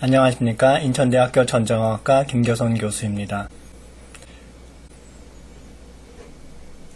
안녕하십니까. 인천대학교 전자공학과 김교선 교수입니다.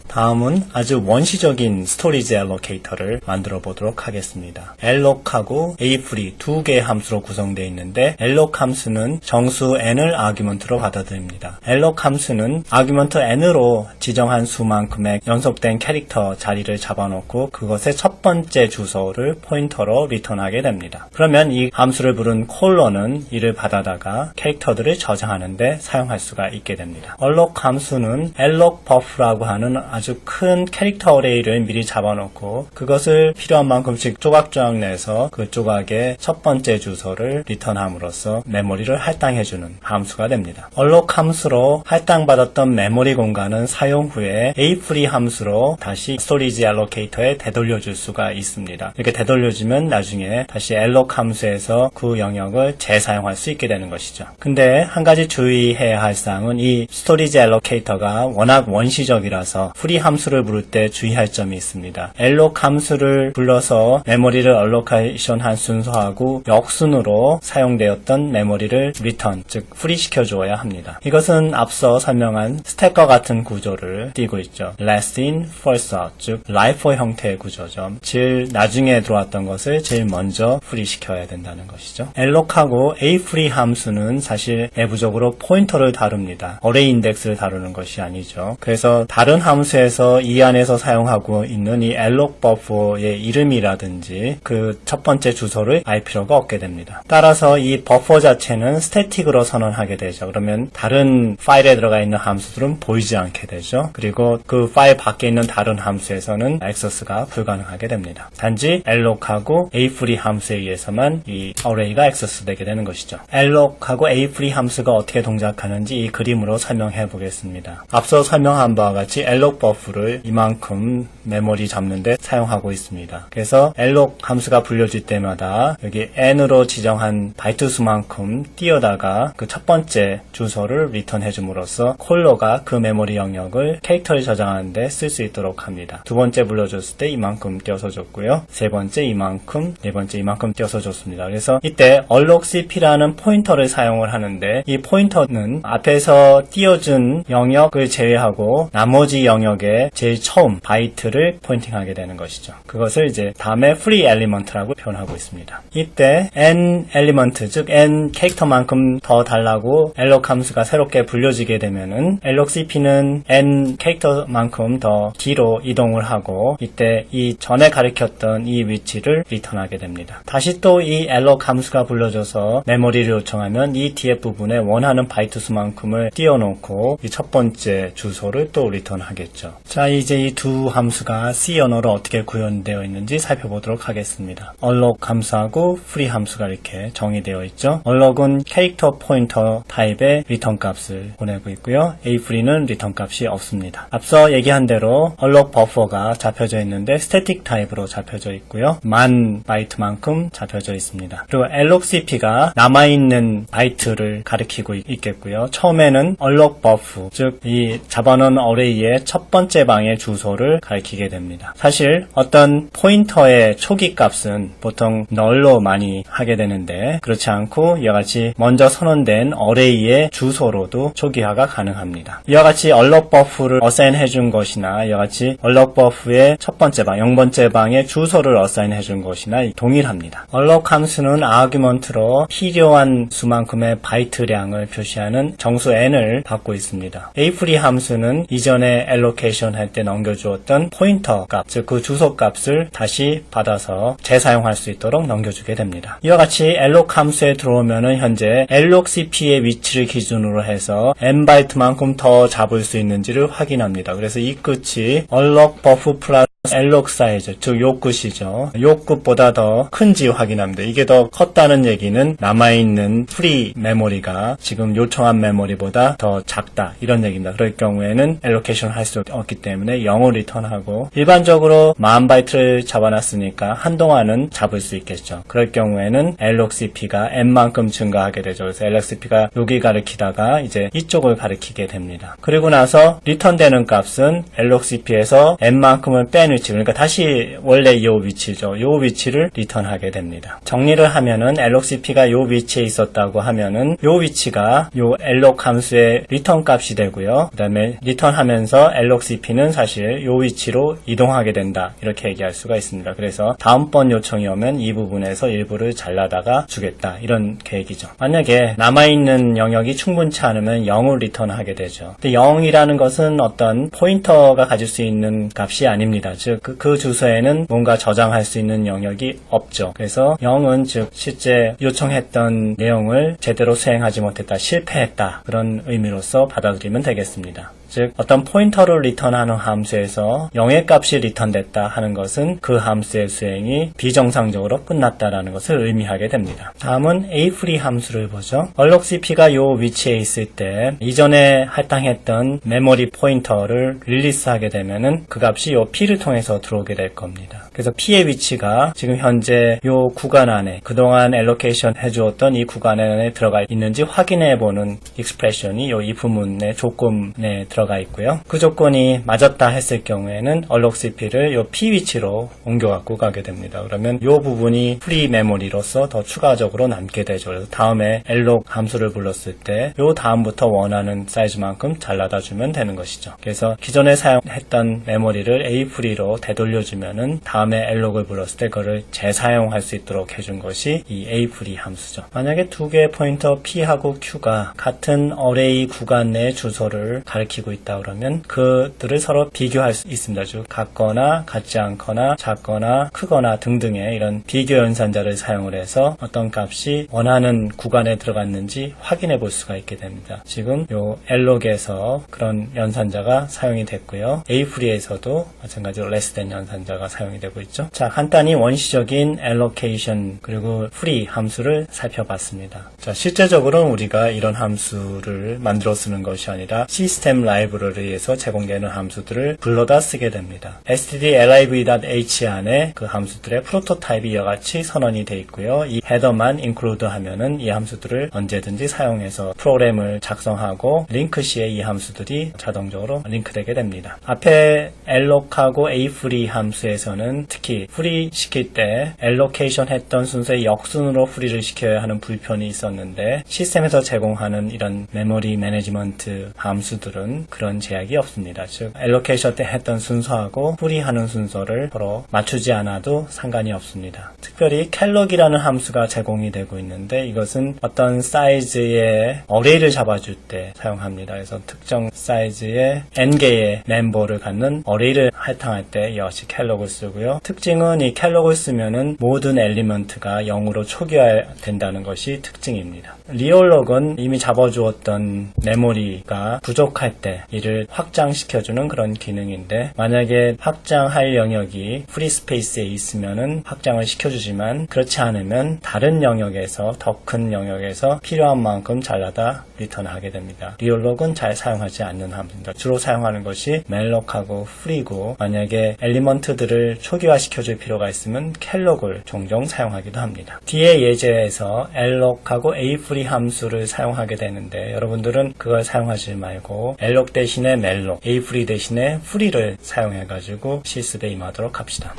다음은 아주 원시적인 스토리지 알로케이터를 만들어 보도록 하겠습니다. alloc하고 afree 두 개의 함수로 구성되어 있는데 alloc 함수는 정수 n을 아규먼트로 받아들입니다. alloc 함수는 아규먼트 n으로 지정한 수만큼의 연속된 캐릭터 자리를 잡아놓고 그것의 첫 번째 주소를 포인터로 리턴하게 됩니다. 그러면 이 함수를 부른 콜러는 이를 받아다가 캐릭터들을 저장하는데 사용할 수가 있게 됩니다. alloc 함수는 alloc buff라고 하는 아주 큰 캐릭터 어레이를 미리 잡아놓고 그것을 필요한 만큼씩 조각조각 내서 그 조각의 첫 번째 주소를 리턴함으로써 메모리를 할당해주는 함수가 됩니다. alloc 함수로 할당받았던 메모리 공간은 사용 후에 afree 함수로 다시 스토리지 알로케이터에 되돌려줄 수가 있습니다. 이렇게 되돌려주면 나중에 다시 alloc 함수에서 그 영역을 재사용할 수 있게 되는 것이죠. 근데 한 가지 주의해야 할 사항은 이 스토리지 알로케이터가 워낙 원시적이라서 free 함수를 부를 때 주의할 점이 있습니다. alloc 함수를 불러서 메모리를 allocation 한 순서하고 역순으로 사용되었던 메모리를 return, 즉 free 시켜주어야 합니다. 이것은 앞서 설명한 스택과 같은 구조를 띠고 있죠. last in, first out, 즉 LIFO 형태의 구조죠. 제일 나중에 들어왔던 것을 제일 먼저 free 시켜야 된다는 것이죠. alloc하고 afree 함수는 사실 내부적으로 포인터를 다룹니다. 어레이 인덱스를 다루는 것이 아니죠. 그래서 다른 함수에서 이 안에서 사용하고 있는 이 alloc buffer의 이름이라든지 그 첫 번째 주소를 알 필요가 없게 됩니다. 따라서 이 버퍼 자체는 스태틱으로 선언하게 되죠. 그러면 다른 파일에 들어가 있는 함수들은 보이지 않게 되죠. 그리고 그 파일 밖에 있는 다른 함수에서는 액세스가 불가능하게 됩니다. 단지 alloc하고 afree 함수에 의해서만 이 어레이가 액세스되게 되는 것이죠. alloc하고 afree 함수가 어떻게 동작하는지 이 그림으로 설명해 보겠습니다. 앞서 설명한 바와 같이 alloc 버프를 이만큼 메모리 잡는데 사용하고 있습니다. 그래서 alloc 함수가 불려질 때마다 여기 n으로 지정한 바이트 수만큼 띄어다가 그 첫 번째 주소를 리턴해 줌으로써 콜러가 그 메모리 영역을 캐릭터를 저장하는데 쓸 수 있도록 합니다. 두 번째 불러줬을 때 이만큼 띄어서 줬고요. 세 번째 이만큼, 네 번째 이만큼 띄어서 줬습니다. 그래서 이때 allocCP라는 포인터를 사용을 하는데 이 포인터는 앞에서 띄어준 영역을 제외하고 나머지 영역에 제일 처음 바이트를 포인팅하게 되는 것이죠. 그것을 이제 다음에 free element라고 표현하고 있습니다. 이때 n 엘리먼트, 즉 n 캐릭터만큼 더 달라고 alloc 함수가 새롭게 불려지게 되면은 allocCP는 n 캐릭터만큼 더 뒤로 이동을 하고 이때 이 전에 가리켰던 이 위치를 리턴하게 됩니다. 다시 또 이 alloc 함수가 불러져서 메모리를 요청하면 이 뒤에 부분에 원하는 바이트 수만큼을 띄워놓고 이 첫 번째 주소를 또 리턴하겠죠. 자, 이제 이 두 함수가 C 언어로 어떻게 구현되어 있는지 살펴보도록 하겠습니다. alloc 함수하고 free 함수가 이렇게 정의되어 있죠. alloc은 캐릭터 포인터 타입의 리턴 값을 보내고 있고요. afree는 리턴 값이 없습니다. 앞서 얘기한 대로 alloc 버퍼가 잡혀져 있는데 스태틱 타입으로 잡혀져 있고요. 만 바이트만큼 잡혀져 있습니다. 그리고 allocCP가 남아있는 바이트를 가리키고 있겠고요. 처음에는 alloc buffer, 즉 이 잡아놓은 어레이의 첫 번째 방의 주소를 가리키게 됩니다. 사실 어떤 포인터의 초기 값은 보통 null로 많이 하게 되는데 그렇지 않고 이와 같이 먼저 선언된 어레이의 주소로도 초기화가 가능합니다. 이와 같이 alloc buffer를 어사인 해준 것이나 이와 같이 alloc buffer의 첫 번째 방, 0번째 방의 주소를 어사인 해준 것이나 동일합니다. alloc 함수는 아규먼트로 필요한 수만큼의 바이트량을 표시하는 정수 n을 받고 있습니다. afree 함수는 이전에 allocation 할 때 넘겨주었던 포인터 값, 즉 그 주소 값을 다시 받아서 재사용할 수 있도록 넘겨주게 됩니다. 이와 같이 alloc 함수에 들어오면은 현재 allocCP의 위치를 기준으로 해서 n 바이트만큼 더 잡을 수 있는지를 확인합니다. 그래서 이 끝이 alloc buffer 플러스 alloc 사이즈, 즉 요 끝이죠. 요 끝보다 더 큰지 확인합니다. 이게 더 컸다는 얘기는 남아있는 프리 메모리가 지금 요청한 메모리보다 더 작다, 이런 얘기입니다. 그럴 경우에는 allocation 할 수 없기 때문에 0을 리턴하고, 일반적으로 10,000바이트를 잡아놨으니까 한동안은 잡을 수 있겠죠. 그럴 경우에는 allocCP가 n만큼 증가하게 되죠. 그래서 allocCP가 여기 가리키다가 이제 이쪽을 가리키게 됩니다. 그리고 나서 리턴되는 값은 allocCP에서 n만큼을 빼는 위치, 그러니까 다시 원래 이 위치죠. 이 위치를 리턴하게 됩니다. 정리를 하면은 LOCP가 이 위치에 있었다고 하면은 이 위치가 이 alloc 함수의 리턴 값이 되고요. 그 다음에 리턴하면서 LOCP는 사실 이 위치로 이동하게 된다. 이렇게 얘기할 수가 있습니다. 그래서 다음번 요청이 오면 이 부분에서 일부를 잘라다가 주겠다. 이런 계획이죠. 만약에 남아있는 영역이 충분치 않으면 0을 리턴하게 되죠. 근데 0이라는 것은 어떤 포인터가 가질 수 있는 값이 아닙니다. 즉, 그 주소에는 뭔가 저장할 수 있는 영역이 없죠. 그래서 0은 즉 실제 요청했던 내용을 제대로 수행하지 못했다, 실패했다, 그런 의미로서 받아들이면 되겠습니다. 즉 어떤 포인터를 리턴하는 함수에서 0의 값이 리턴됐다 하는 것은 그 함수의 수행이 비정상적으로 끝났다라는 것을 의미하게 됩니다. 다음은 afree 함수를 보죠. allocp가 이 위치에 있을 때 이전에 할당했던 메모리 포인터를 릴리스하게 되면은 그 값이 이 p를 통해서 들어오게 될 겁니다. 그래서 p의 위치가 지금 현재 이 구간 안에 그동안 allocation 해주었던 이 구간 안에 들어가 있는지 확인해보는 expression이 이 if문의 조건에 들어가 있고요. 그 조건이 맞았다 했을 경우에는 allocp를 이 p 위치로 옮겨 갖고 가게 됩니다. 그러면 이 부분이 프리 메모리로서 더 추가적으로 남게 되죠. 그래서 다음에 alloc 함수를 불렀을 때 이 다음부터 원하는 사이즈만큼 잘라다 주면 되는 것이죠. 그래서 기존에 사용했던 메모리를 afree로 되돌려주면은 다음에 alloc을 불렀을 때 그거를 재사용할 수 있도록 해준 것이 이 afree 함수죠. 만약에 두 개의 포인터 p하고 q가 같은 어레이 구간 내 주소를 가리키고 있다 그러면 그들을 서로 비교할 수 있습니다. 즉 같거나 같지 않거나 작거나 크거나 등등의 이런 비교 연산자를 사용을 해서 어떤 값이 원하는 구간에 들어갔는지 확인해 볼 수가 있게 됩니다. 지금 요 alloc에서 그런 연산자가 사용이 됐고요. afree에서도 마찬가지로 less than 연산자가 사용이 되고 있죠. 자, 간단히 원시적인 allocation 그리고 free 함수를 살펴봤습니다. 자, 실제적으로는 우리가 이런 함수를 만들어 쓰는 것이 아니라 시스템 라이브러리에서 제공되는 함수들을 불러다 쓰게 됩니다. stdlib.h 안에 그 함수들의 프로토타입이 이와 같이 선언이 되어 있고요. 이 헤더만 include 하면은 이 함수들을 언제든지 사용해서 프로그램을 작성하고 링크 시에 이 함수들이 자동적으로 링크되게 됩니다. 앞에 alloc하고 afree 함수에서는 특히 free 시킬 때 allocation 했던 순서의 역순으로 free를 시켜야 하는 불편이 있었는데 시스템에서 제공하는 이런 메모리 매니지먼트 함수들은 그런 제약이 없습니다. 즉 allocation 때 했던 순서하고 free하는 순서를 서로 맞추지 않아도 상관이 없습니다. 특별히 caloc이라는 함수가 제공이 되고 있는데 이것은 어떤 사이즈의 어레이를 잡아줄 때 사용합니다. 그래서 특정 사이즈의 n개의 멤버를 갖는 어레이를 할당할 때 역시 caloc을 쓰고요. 특징은 이 caloc을 쓰면은 모든 엘리먼트가 0으로 초기화된다는 것이 특징입니다. reallog은 이미 잡아주었던 메모리가 부족할 때 이를 확장시켜주는 그런 기능인데 만약에 확장할 영역이 프리 스페이스에 있으면은 확장을 시켜주지만 그렇지 않으면 다른 영역에서 더 큰 영역에서 필요한 만큼 잘라다 리턴하게 됩니다. reallog은 잘 사용하지 않는 함수입니다. 주로 사용하는 것이 melloc하고 free고 만약에 엘리먼트들을 초기화시켜줄 필요가 있으면 caloc을 종종 사용하기도 합니다. 뒤에 예제에서 alloc하고 afree 함수를 사용하게 되는데 여러분들은 그걸 사용하지 말고 alloc 대신에 melloc, afree 대신에 free를 사용해가지고 실습에 임하도록 합시다.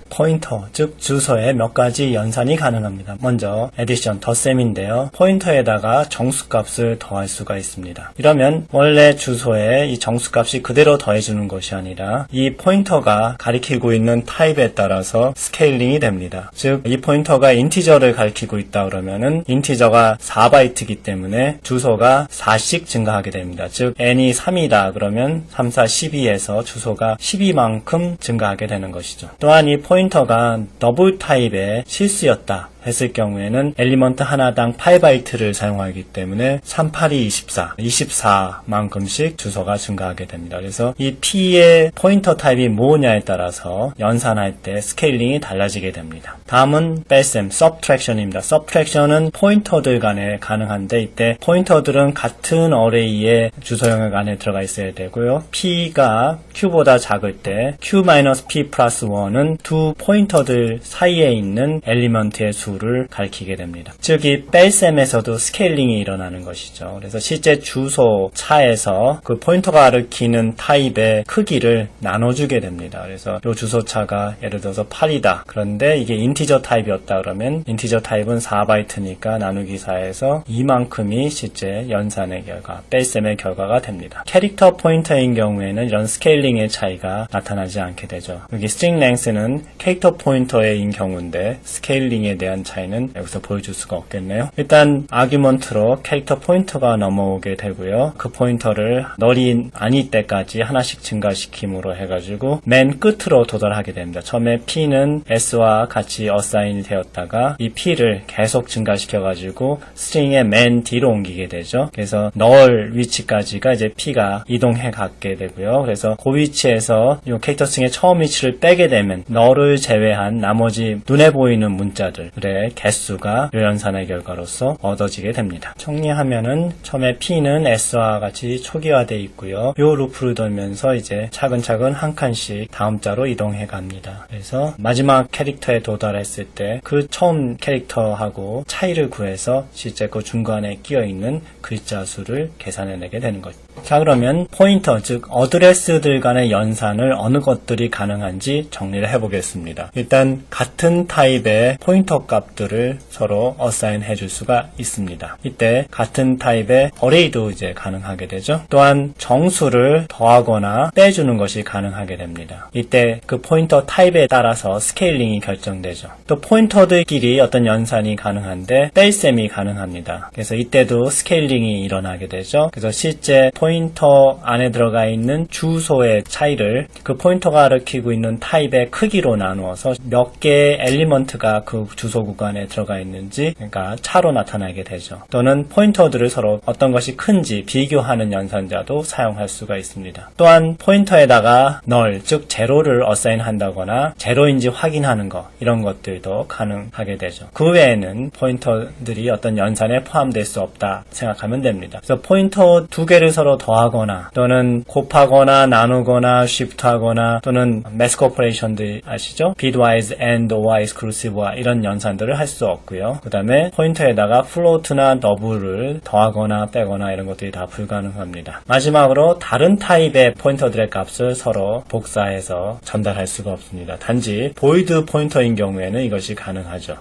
포인터, 즉 주소에 몇 가지 연산이 가능합니다. 먼저 addition, 덧셈인데요. 포인터에다가 정수값을 더할 수가 있습니다. 이러면 원래 주소에 이 정수값이 그대로 더해주는 것이 아니라 이 포인터가 가리키고 있는 타입에 따라서 스케일링이 됩니다. 즉 이 포인터가 인티저를 가리키고 있다 그러면은 인티저가 4바이트이기 때문에 주소가 4씩 증가하게 됩니다. 즉 n이 3이다 그러면 3, 4, 12에서 주소가 12만큼 증가하게 되는 것이죠. 또한 이 포인터가 더블 타입의 실수였다 했을 경우에는 엘리먼트 하나당 8바이트를 사용하기 때문에 3, 8이 24, 24만큼씩 주소가 증가하게 됩니다. 그래서 이 P의 포인터 타입이 뭐냐에 따라서 연산할 때 스케일링이 달라지게 됩니다. 다음은 뺄셈, subtraction입니다. subtraction은 포인터들 간에 가능한데 이때 포인터들은 같은 어레이의 주소 영역 안에 들어가 있어야 되고요. P가 Q보다 작을 때 Q-P 플러스 1은 두 포인터들 사이에 있는 엘리먼트의 수 주소를 가리키게 됩니다. 즉 이 뺄셈에서도 스케일링이 일어나는 것이죠. 그래서 실제 주소 차에서 그 포인터가 가리키는 타입의 크기를 나눠주게 됩니다. 그래서 이 주소차가 예를 들어서 8이다. 그런데 이게 인티저 타입이었다 그러면 인티저 타입은 4바이트니까 나누기 4에서 이만큼이 실제 연산의 결과, 뺄셈의 결과가 됩니다. 캐릭터 포인터인 경우에는 이런 스케일링의 차이가 나타나지 않게 되죠. 여기 string length는 캐릭터 포인터인 경우인데 스케일링에 대한 차이는 여기서 보여줄 수가 없겠네요. 일단 아규먼트로 캐릭터 포인터가 넘어오게 되고요. 그 포인터를 널이 아닐 때까지 하나씩 증가시킴으로 해가지고 맨 끝으로 도달하게 됩니다. 처음에 P는 S와 같이 어사인이 되었다가 이 P를 계속 증가시켜가지고 스트링의 맨 뒤로 옮기게 되죠. 그래서 널 위치까지가 이제 P가 이동해 갔게 되고요. 그래서 그 위치에서 이 캐릭터 스트링의 처음 위치를 빼게 되면 널을 제외한 나머지 눈에 보이는 문자들의 개수가 이 연산의 결과로서 얻어지게 됩니다. 정리하면은 처음에 P는 S와 같이 초기화되어 있고요. 이 루프를 돌면서 이제 차근차근 한 칸씩 다음 자로 이동해 갑니다. 그래서 마지막 캐릭터에 도달했을 때 그 처음 캐릭터하고 차이를 구해서 실제 그 중간에 끼어 있는 글자 수를 계산해내게 되는 거죠. 자, 그러면 포인터, 즉 어드레스들 간의 연산을 어느 것들이 가능한지 정리를 해보겠습니다. 일단 같은 타입의 포인터 값들을 서로 어사인 해줄 수가 있습니다. 이때 같은 타입의 어레이도 이제 가능하게 되죠. 또한 정수를 더하거나 빼주는 것이 가능하게 됩니다. 이때 그 포인터 타입에 따라서 스케일링이 결정되죠. 또 포인터들끼리 어떤 연산이 가능한데 뺄셈이 가능합니다. 그래서 이때도 스케일링이 일어나게 되죠. 그래서 실제 포인터 안에 들어가 있는 주소의 차이를 그 포인터가 가리키고 있는 타입의 크기로 나누어서 몇 개의 엘리먼트가 그 주소 구간에 들어가 있는지, 그러니까 차로 나타나게 되죠. 또는 포인터들을 서로 어떤 것이 큰지 비교하는 연산자도 사용할 수가 있습니다. 또한 포인터에다가 널, 즉 제로를 어사인 한다거나 제로인지 확인하는 것, 이런 것들도 가능하게 되죠. 그 외에는 포인터들이 어떤 연산에 포함될 수 없다 생각하면 됩니다. 그래서 포인터 두 개를 서로 더하거나 또는 곱하거나 나누거나 쉬프트하거나 또는 매스크 오퍼레이션들 아시죠? bitwise, and, or exclusive와 이런 연산들을 할 수 없고요. 그 다음에 포인터에다가 float나 null을 더하거나 빼거나 이런 것들이 다 불가능합니다. 마지막으로 다른 타입의 포인터들의 값을 서로 복사해서 전달할 수가 없습니다. 단지 void 포인터인 경우에는 이것이 가능하죠.